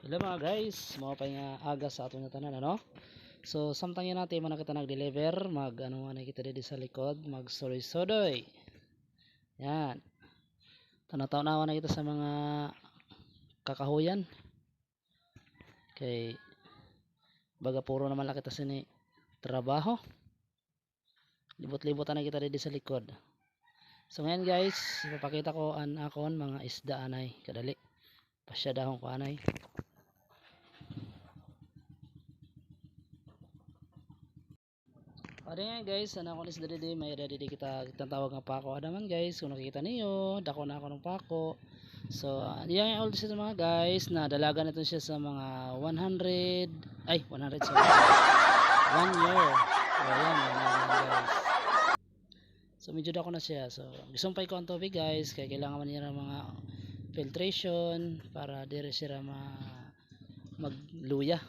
Hello mga guys, mga pa nga aga sa atong tanan ano. So samtang yan natin man kita nag-deliver, mag ano na kita dito sa likod, mag sodoy. Yan. Tanaw-tanawa na kita sa mga kakahuyan. Kay baga puro naman lang kita sini trabaho. Libot-libot na kita dito sa likod. So ngayon guys, ipapakita ko an akon mga isda anay kadali. Pasya dahon ko anay. Ada nga guys, ana ko is dadi may dadi kita tawag nga pako. Ada man guys, kung nakikita niyo, dako na ako ng pako. So, diyan nga ulit sa mga guys na dalaga nito siya sa mga 100 sorry. 1 year. So, ayan, guys. So, medyo dako na siya. So, gisumpay ko ang tubig guys, kaya kailangan man niya mga filtration para dire siya magluya.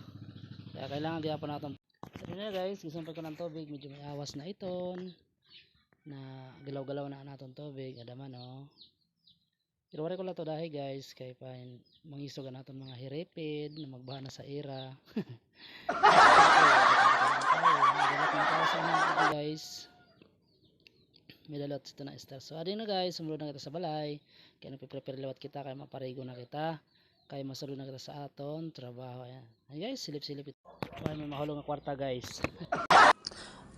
Kaya kailangan gyapon natin. So yun na guys, gisumpay ko ng tubig, medyo may awas na iton na galaw-galaw na naton tubig, adaman oh. Pero wala ko lang to dahil guys, kay pa mangisog naton mga hiripid na magbaha na sa era. Guys, may dalot ito na star. So adin na guys, sumunod na kita sa balay, kaya nagpiprepare lawat kita, kaya maparigo na kita, kaya masulod na kita sa aton trabaho. Ayan. Ay guys, silip-silip ito. Kaya may mahulong na kwarta guys.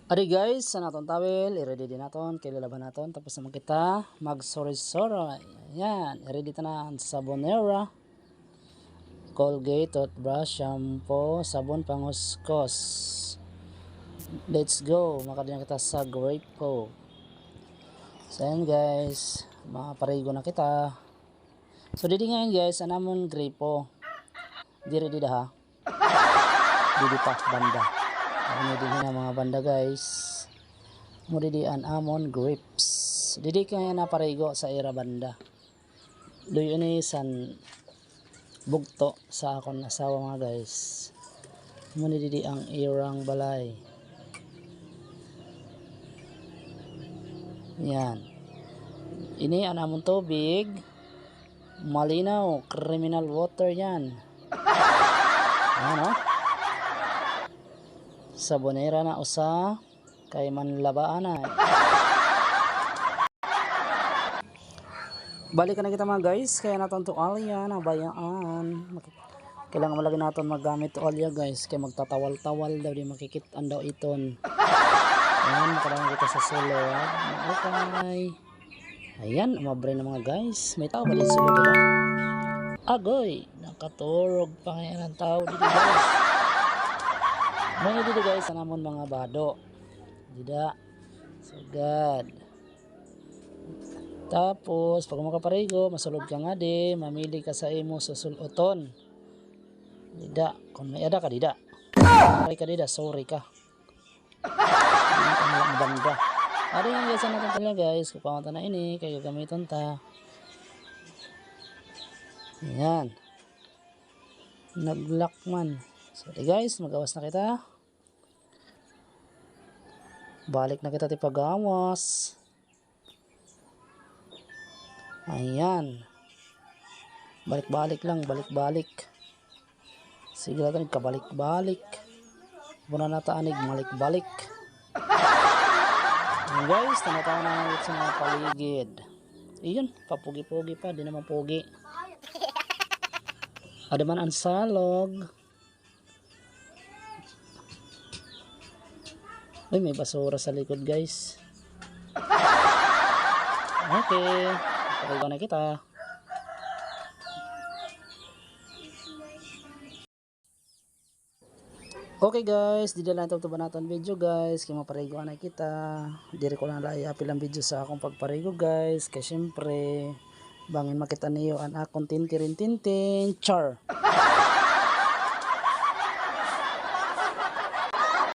Adi guys, sa naton tawel, i-ready din naton, kaya lalaban naton, tapos naman kita mag-sory. Ayan, i-ready ta na ang sabonera, Colgate, toothbrush, shampoo, sabon panghuskos. Let's go, makadina kita sa grape po. So ayan guys, maparigo na kita. So didi ngayon guys, anamon grape po. Diri dida ha. Didi pa banda. Ano din na mga banda guys. Mo didi an amon grapes. Didi kaya na parigo sa era banda. Luyo ni san bugto sa akon asawa mga guys. Mo didi ang irang balay. Yan. Ini an amon tubig. Malinaw, criminal water yan. Ano? Sabonera na usa kay manlabaan na. Balikan na kita mga guys, kaya naton to alya na bayaan. Kailangan malagi naton magamit to alya guys, kay magtatawal-tawal daw di makikitaan daw iton. Ayan, makarang kita sa sulod. Okay. Ayan, umabre na mga guys. May tao ba din sulod dito? Agoy, nakaturog pa ngayon ang tao dito guys. Mga dito guys, anamon mga bado. Dida. So God. Tapos, pag makaparigo, masulod ka nga di, mamili ka sa imo susuluton. Dida. Kung may ada ka, dida. Sorry ka dida, sorry ka. Hindi ka malang banda. Ano yung guys, natin pala guys, kupamata na ini, kaya gagamiton ta. Ayan. Nag-lock man. So guys, magawas na kita. Balik na kita ti pagawas. Ayan. Balik-balik lang, balik-balik. Sige lang, kabalik-balik. Muna nataanig, balik-balik. Ayan guys, tanatawa na sa mga paligid. Iyon, papugi-pugi pa, di naman pugi. Ada man ang salog. Ay, may basura sa likod guys. Okay, parigo na kita. Okay guys, di lang ito ba natin video guys, kaya maparigo na kita. Diri ko lang lai apil ang video sa akong pagparigo guys, kaya syempre bangin makita niyo ang akong tintirin tintin char.